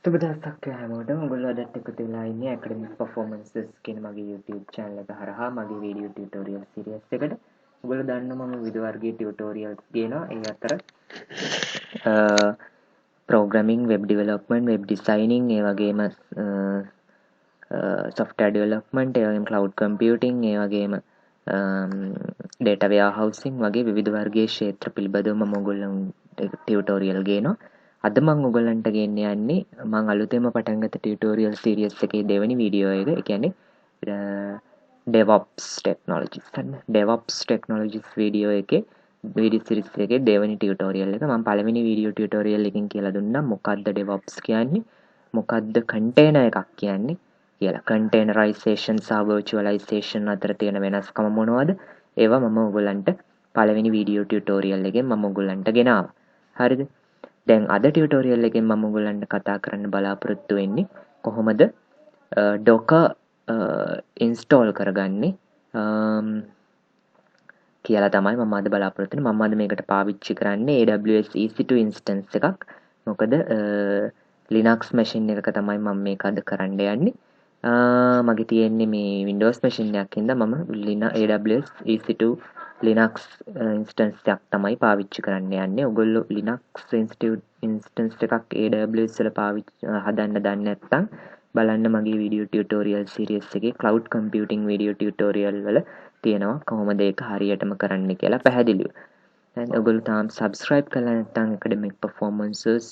සුබ දවසක් හැමෝටම. ඔයගොල්ලෝ අදත් එකතු වෙලා ඉන්නේ ඇකඩමික් පර්ෆෝමන්සස් කියන මගේ YouTube channel එක හරහා මගේ වීඩියෝ ටියුටෝරියල් සීරීස් එකට. ඔයගොල්ලෝ දන්නවා මම විවිධ වර්ගයේ ටියුටෝරියල්ස් ගේනවා. ඒ අතර programming, web development, web designing, ඒ වගේම software development, ඒ වගේම cloud computing, ඒ වගේම data warehousing වගේ විවිධ වර්ගයේ ක්ෂේත්‍ර පිළිබඳව මම ඔයගොල්ලන්ට ටියුටෝරියල් ගේනවා. අද මම ඔයගොල්ලන්ට ගෙන්න යන්නේ මම අලුතෙන්ම පටන් ගත්ත ටියුටෝරියල් සීරීස් එකේ දෙවෙනි වීඩියෝ එක. ඒ කියන්නේ DevOps technologies. DevOps technologies video එකේ වීඩියෝ සීරීස් එකේ දෙවෙනි ටියුටෝරියල් එක. මම පළවෙනි වීඩියෝ ටියුටෝරියල් එකෙන් කියලා දුන්නා මොකක්ද DevOps කියන්නේ, මොකක්ද කන්ටේනර් එකක් කියන්නේ කියලා. කන්ටේනරයිසේෂන් සහ වර්චුවලයිසේෂන් අතර තියෙන වෙනස්කම මොනවද? ඒවා මම ඔයගොල්ලන්ට පළවෙනි වීඩියෝ ටියුටෝරියල් එකෙන් මම ඔයගොල්ලන්ට ගෙනාවා. හරිද? දැන් අද ටියුටෝරියල් එකෙන් මම ඔයගොල්ලන්ට කතා කරන්න බලාපොරොත්තු වෙන්නේ කොහොමද Docker install කරගන්නේ කියලා තමයි මම අද බලාපොරොත්තු වෙන්නේ. මම අද මේකට පාවිච්චි කරන්නේ AWS EC2 instance එකක්. මොකද Linux machine එකක තමයි මම මේක අද කරන්න යන්නේ. මගේ තියෙන්නේ මේ Windows machine එකක් හින්දා මම AWS EC2 Linux instance එකක් තමයි පාවිච්චි කරන්න යන්නේ. ඔයගොල්ලෝ Linux instance එකක් AWS වල හදන්න දන්නේ නැත්නම් බලන්න මගේ වීඩියෝ ටියුටෝරියල් සීරීස් එකේ cloud computing වීඩියෝ ටියුටෝරියල් වල තියෙනවා කොහොමද ඒක හරියටම කරන්න කියලා පැහැදිලිව. දැන් ඔයගොල්ලෝ තාම subscribe කරලා නැත්නම් academic performances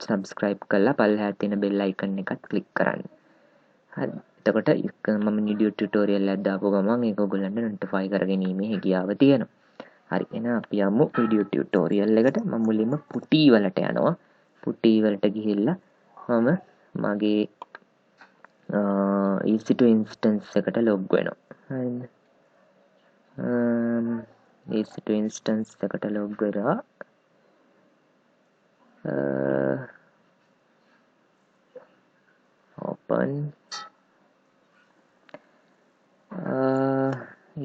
subscribe කරලා පල්ලෙහා තියෙන bell icon එකත් click කරන්න. හරි. එතකොට මම වීඩියෝ ටියුටෝරියල් එකක් දාපුව ගමන් ඒක ඔයගොල්ලන්ට notify කරගැනීමේ හැකියාව තියෙනවා. හරි. එහෙනම් අපි යමු වීඩියෝ ටියුටෝරියල් එකට. මම මුලින්ම පුටි වලට යනවා. පුටි වලට ගිහිල්ලා මම මගේ EC2 instance එකට log වෙනවා. හරිද? EC2 instance එකට log වෙලා open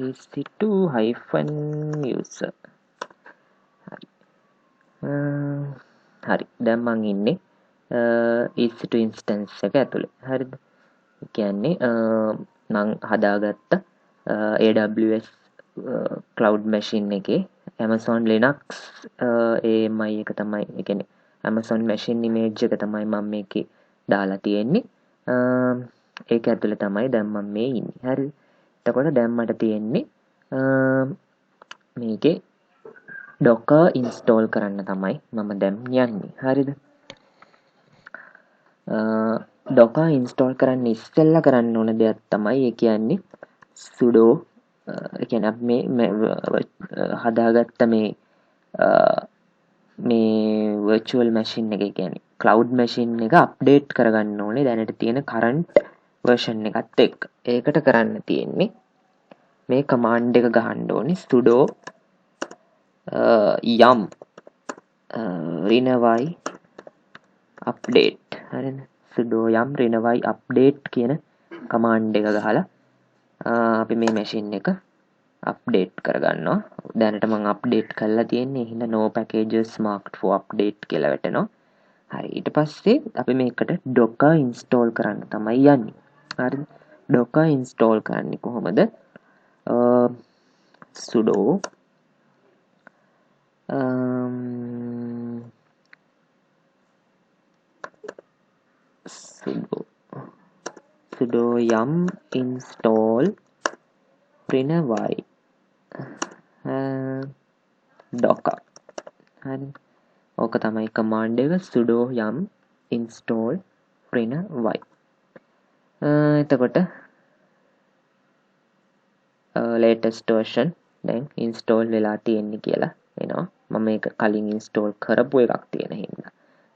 EC2-user. හරි. දැන් මම ඉන්නේ EC2 instance එක ඇතුලේ. හරිද? ඒ කියන්නේ මම හදාගත්ත AWS cloud machine එකේ Amazon Linux AMI එක තමයි, ඒ කියන්නේ Amazon machine image එක තමයි මම මේකේ දාලා තියෙන්නේ. ඒක ඇතුලේ තමයි දැන් මම මේ ඉන්නේ. හරිද? එතකොට දැන් මට තියෙන්නේ මේකේ Docker install කරන්න තමයි මම දැන් යන්නේ. හරිද? Docker install කරන්න ඉස්සෙල්ලා කරන්න ඕන දෙයක් තමයි ඒ කියන්නේ sudo ඒ කියන්නේ අපි මේ හදාගත්ත මේ virtual machine එක, ඒ කියන්නේ cloud machine එක update කරගන්න ඕනේ දැනට තියෙන current version එකත් එක්ක. ඒකට කරන්න තියෙන්නේ මේ command එක ගහන්න ඕනේ sudo yum renewy update. හරිද? sudo yum renewy update කියන command එක ගහලා අපි මේ machine එක update කරගන්නවා. දැනට මම update කරලා තියෙන්නේ. එහෙනම් no packages marked for update කියලා වැටෙනවා. හරි. ඊට පස්සේ අපි මේකට docker install කරන්න තමයි යන්නේ. හරිද? docker install කරන්නේ කොහොමද? sudo sudo yum install renewy docker. හරි. ඕක තමයි command එක sudo yum install renewy. එතකොට latest version දැන් install වෙලා තියෙන්නේ කියලා එනවා. මම මේක කලින් install කරපු එකක් තියෙන හින්දා.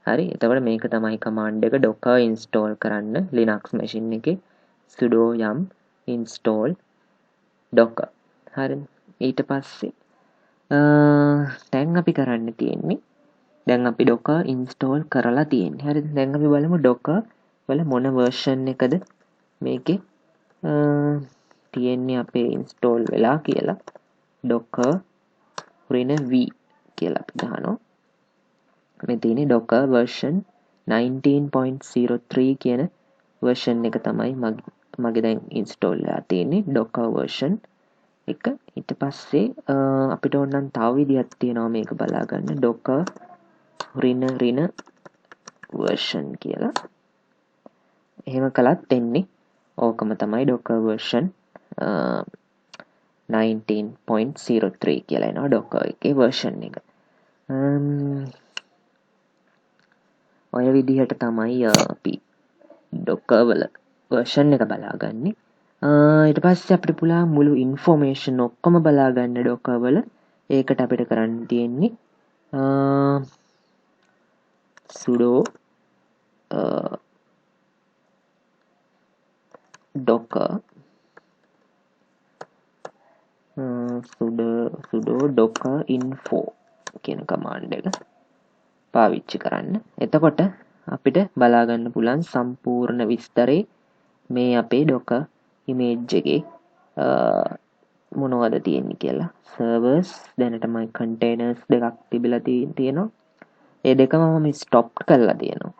හරි. එතකොට මේක තමයි command එක docker install කරන්න Linux machine එකේ sudo yum install docker. හරි. ඊට පස්සේ දැන් අපි කරන්න තියෙන්නේ, දැන් අපි docker install කරලා තියෙන්නේ. හරිද? දැන් අපි බලමු docker වල මොන version එකද මේකේ තියෙන්නේ අපේ install වෙලා කියලා. docker renewy කියලා අපි දානවා. මේ තියෙන්නේ docker version 19.03 කියන version එක තමයි මගේ දැන් install වෙලා තියෙන්නේ docker version එක. ඊට පස්සේ අපිට ඕනනම් තව විදිහක් තියෙනවා මේක බලා ගන්න docker රින version කියලා. එහෙම කළත් එන්නේ ඕකම තමයි docker version 19.03 කියලා එනවා docker එකේ version එක. ඔය විදිහට තමයි අපි docker වල version එක බලාගන්නේ. ඊට පස්සේ අපිට පුළුවන් මුළු information ඔක්කොම බලා ගන්න docker වල. ඒකට අපිට කරන්න තියෙන්නේ sudo docker sudo docker info කියන command එක පාවිච්චි කරන්න. එතකොට අපිට බලා ගන්න පුළුවන් සම්පූර්ණ විස්තරේ මේ අපේ docker image එකේ මොනවද තියෙන්නේ කියලා. servers දැනටම containers දෙකක් තිබිලා තියෙනවා. ඒ දෙකම මම stop කරලා තියෙනවා.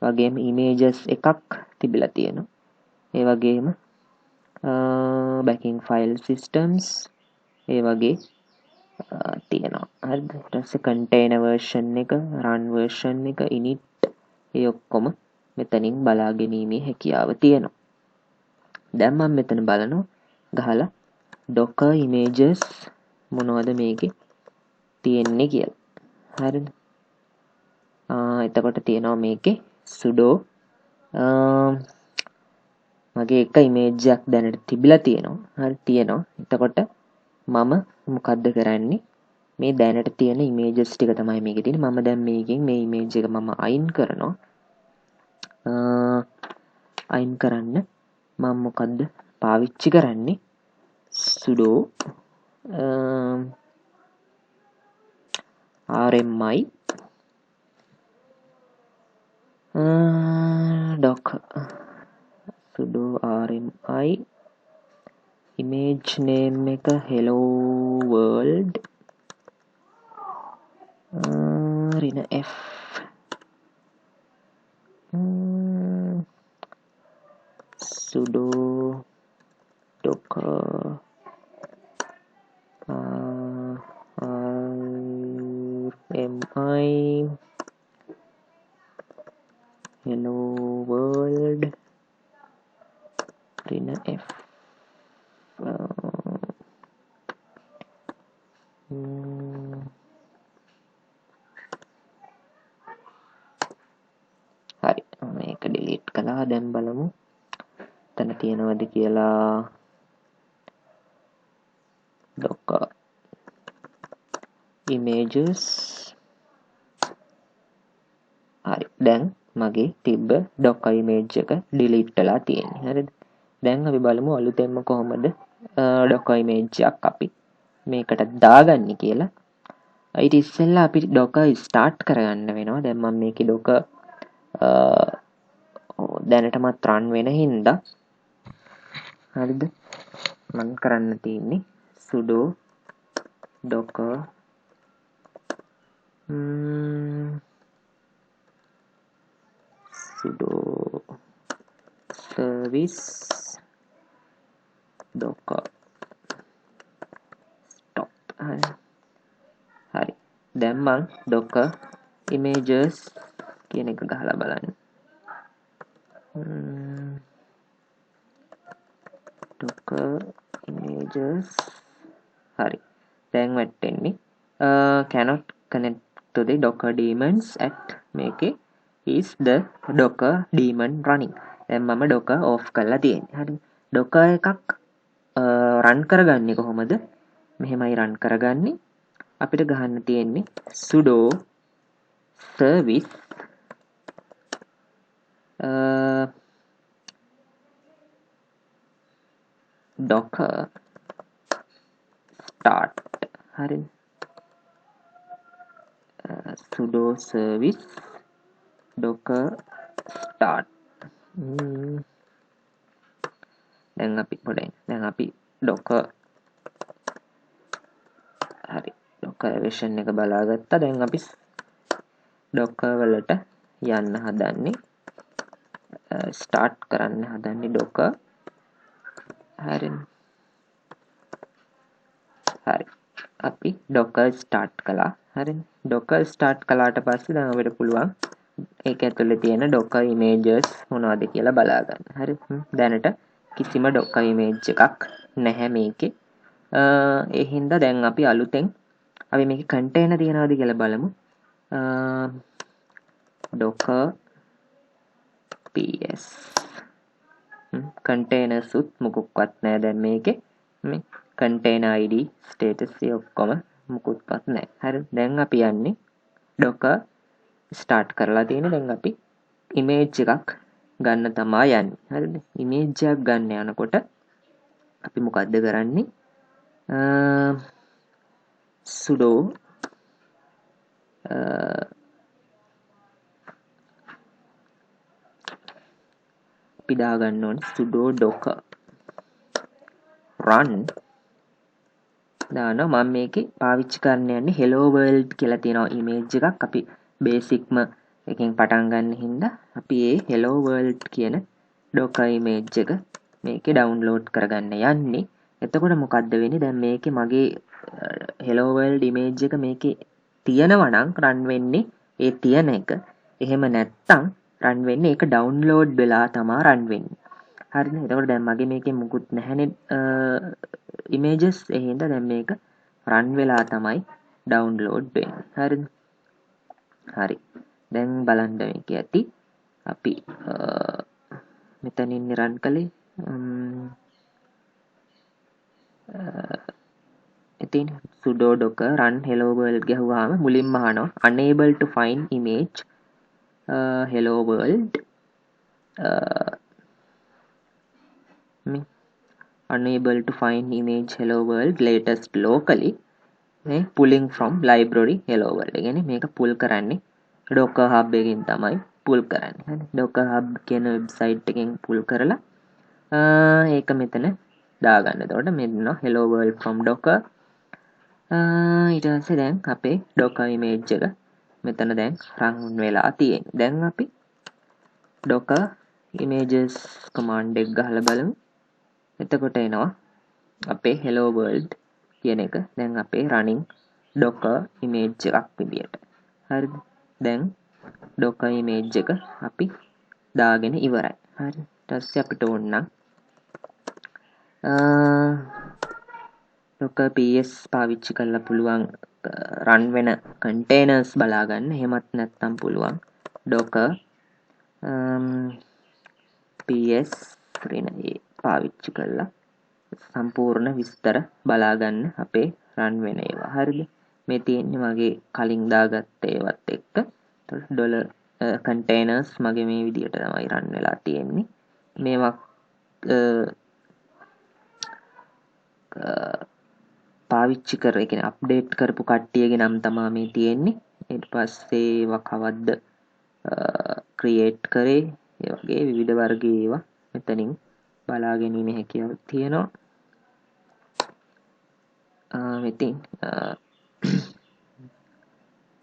වගේම images එකක් තිබිලා තියෙනවා. ඒ වගේම backing file systems ඒ වගේ තියෙනවා. හරිද? ඊට පස්සේ container version එක, run version එක, init ඒ ඔක්කොම මෙතනින් බලා ගැනීමේ හැකියාව තියෙනවා. දැන් මම මෙතන බලනවා ගහලා docker images මොනවද මේකේ තියෙන්නේ කියලා. හරිද? එතකොට තියෙනවා මේකේ sudo මගේ එක image එකක් දැනට තිබිලා තියෙනවා. හරි තියෙනවා. එතකොට මම මොකද්ද කරන්නේ? මේ දැනට තියෙන images ටික තමයි මේකේ තියෙන්නේ. මම දැන් මේකෙන් මේ image එක මම අයින් කරනවා. අයින් කරන්න මම මොකද්ද පාවිච්චි කරන්නේ? sudo rmi docker sudo rmi image name එක hello world rina f sudo docker rmi hello world rina f හරි මේක delete කළා. දැන් බලමු තන තියෙනවද කියලා. docker images හරි දැන් මගේ තිබ්බ docker image එක delete වෙලා තියෙන්නේ. හරිද? දැන් අපි බලමු අලුතෙන්ම කොහොමද docker image එකක් අපි මේකට දාගන්නේ කියලා. ඊට ඉස්සෙල්ලා අපි docker start කරගන්න වෙනවා. දැන් මම මේකේ docker දැනටමත් run වෙන හින්දා හරිද? මම කරන්න තියෙන්නේ sudo docker sudo service docker stop. හරි දැන් මම docker images කියන එක ගහලා බලන්න. docker images හරි දැන් වැටෙන්නේ cannot connect to the docker daemons at මේකේ is the docker daemon running. දැන් මම docker off කරලා තියෙන්නේ. හරි docker එකක් run කරගන්නේ කොහොමද? මෙහෙමයි run කරගන්නේ. අපිට ගහන්න තියෙන්නේ sudo service docker start. හරි sudo service docker start. දැන් අපි docker හරි docker version එක බලාගත්තා. දැන් අපි docker වලට යන්න හදන්නේ start කරන්න හදන්නේ docker හරි හරි අපි docker start කළා හරි docker start කළාට පස්සේ දැන් අපිට පුළුවන් ඒක ඇතුලේ තියෙන docker images මොනවද කියලා බලා ගන්න. හරි. දැනට කිසිම docker image එකක් නැහැ මේකේ. ඒ හින්දා දැන් අපි අලුතෙන් අපි මේකේ container තියනවාද කියලා බලමු. docker ps containers උත් මොකක්වත් නැහැ දැන් මේකේ. මේ container id status ඒ ඔක්කොම මොකක්වත් නැහැ. හරි. දැන් අපි යන්නේ docker start කරලා තියෙන දැන් අපි image එකක් ගන්න තමයි යන්නේ. හරිද? image එකක් ගන්න යනකොට අපි මොකද්ද කරන්නේ? sudo අපි දා ගන්න ඕනේ sudo docker run දානවා මම මේකේ පාවිච්චි කරන්න යන්නේ hello world කියලා තියෙන image එකක් අපි බේසික්ම එකෙන් පටන් ගන්න හින්දා අපි ඒ hello world කියන docker image එක මේකේ download කරගන්න යන්නේ. එතකොට මොකද්ද වෙන්නේ? දැන් මේකේ මගේ hello world image එක මේකේ තියෙනවා නම් run වෙන්නේ ඒ තියෙන එක. එහෙම නැත්තම් run වෙන්නේ ඒක download වෙලා තමයි run වෙන්නේ. හරිද? එතකොට දැන් මගේ මේකේ මුකුත් නැහැනේ images. ඒ හින්දා දැන් මේක run වෙලා තමයි download වෙන්නේ. හරිද? හරි දැන් බලන්න මේක ඇති අපි මෙතනින් run කළේ ඉතින් sudo docker run hello world ගහුවාම මුලින්ම අහනවා unable to find image hello world unable to find image hello world latest locally මේ pulling from library hello world. ඒ කියන්නේ මේක pull කරන්නේ docker hub එකකින් තමයි pull කරන්නේ. හරි. docker hub කියන website එකෙන් pull කරලා ඒක මෙතන දාගන්න. එතකොට මෙන්න hello world from docker. ඊට පස්සේ දැන් අපේ docker image එක මෙතන දැන් run වෙලා තියෙන්නේ. දැන් අපි docker images command එක ගහලා බලමු. එතකොට එනවා අපේ hello world කියන එක දැන් අපේ running docker image එකක් විදියට. හරිද? දැන් docker image එක අපි දාගෙන ඉවරයි. හරි. ඊට පස්සේ අපිට ඕන නම් docker ps පාවිච්චි කරලා පුළුවන් run වෙන containers බලා ගන්න. එහෙමත් නැත්නම් පුළුවන් docker ps රිනේ පාවිච්චි කරලා සම්පූර්ණ විස්තර බලා ගන්න අපේ run වෙන ඒවා. හරිද? මේ තියෙන්නේ මගේ කලින් දාගත්ත ඒවත් එක්ක. ඩොලර් containers මගේ මේ විදියට තමයි run වෙලා තියෙන්නේ. මේවා පාවිච්චි කර ඒ කියන්නේ අප්ඩේට් කරපු කට්ටියගේ නම් තමයි මේ තියෙන්නේ. ඊට පස්සේ ඒවා කවද්ද ක්‍රියේට් කරේ ඒ වගේ විවිධ වර්ගයේ ඒවා මෙතනින් බලා ගැනීමේ හැකියාවක් තියෙනවා. ඉතින්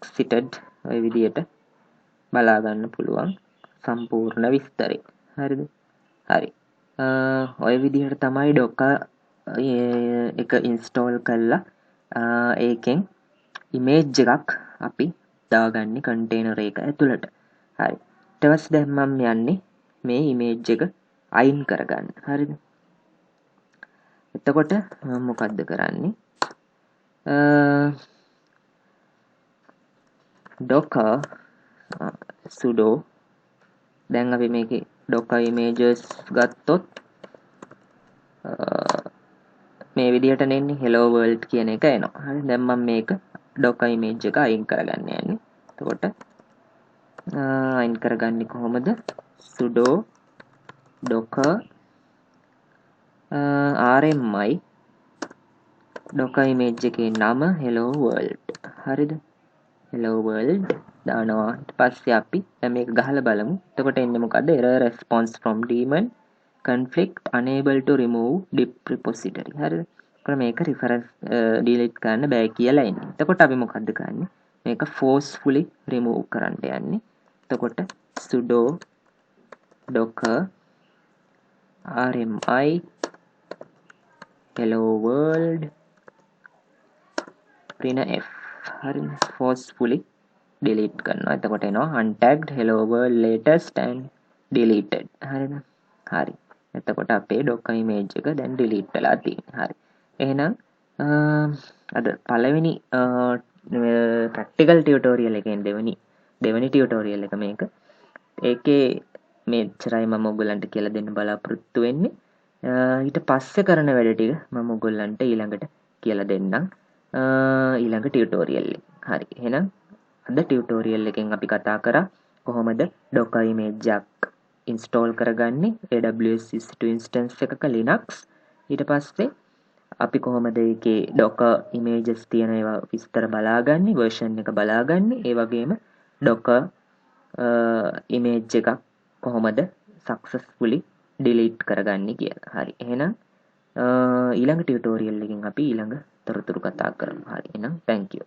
exited ඔය විදියට බලා ගන්න පුළුවන් සම්පූර්ණ විස්තරය. හරිද? හරි. ඔය විදිහට තමයි docker එක install කරලා ඒකෙන් image එකක් අපි දාගන්නේ container එක ඇතුළට. හරි. ඊට පස්සේ දැන් මම යන්නේ මේ image එක අයින් කරගන්න. හරිද? එතකොට මොකද්ද කරන්නේ? docker sudo දැන් අපි මේකේ docker images ගත්තොත් මේ විදිහට නෙන්නේ hello world කියන එක එනවා. හරි. දැන් මම මේක docker image එක අයින් කරගන්න යන්නේ. එතකොට අයින් කරගන්නේ කොහොමද? sudo docker rmi docker image එකේ නම hello world. හරිද? hello world දානවා. ඊට පස්සේ අපි දැන් මේක ගහලා බලමු. එතකොට එන්නේ මොකද්ද? error response from daemon conflict unable to remove dip repository. හරිද? එතකොට මේක reference delete කරන්න බෑ කියලා එන්නේ. එතකොට අපි මොකද්ද කරන්නේ? මේක forcefully remove කරන්න යන්නේ. එතකොට sudo docker rmi hello world printf හරි forcefully delete කරනවා. එතකොට එනවා untagged hello world latest and deleted. හරිද? හරි. එතකොට අපේ docker image එක දැන් delete වෙලා තියෙනවා. හරි. එහෙනම් අද පළවෙනි practical tutorial එකෙන් දෙවෙනි tutorial එක මේක. ඒකේ මෙච්චරයි මම ඔයගලන්ට කියලා දෙන්න බලාපොරොත්තු වෙන්නේ. ඊට පස්සේ කරන වැඩ ටික මම ඔයගලන්ට ඊළඟට කියලා දෙන්නම්. ඊළඟ tutorial එක. හරි. එහෙනම් අද tutorial එකෙන් අපි කතා කරා කොහොමද docker image එකක් install කරගන්නේ AWS EC2 instance එකක Linux. ඊට පස්සේ අපි කොහොමද ඒකේ docker images තියෙන ඒවා විස්තර බලාගන්නේ, version එක බලාගන්නේ, ඒ වගේම docker image එකක් කොහොමද successfully delete කරගන්නේ කියලා. හරි. එහෙනම් ඊළඟ tutorial එකෙන් අපි ඊළඟ තොරතුරු කතා කරමු. හරි. එහෙනම් thank you.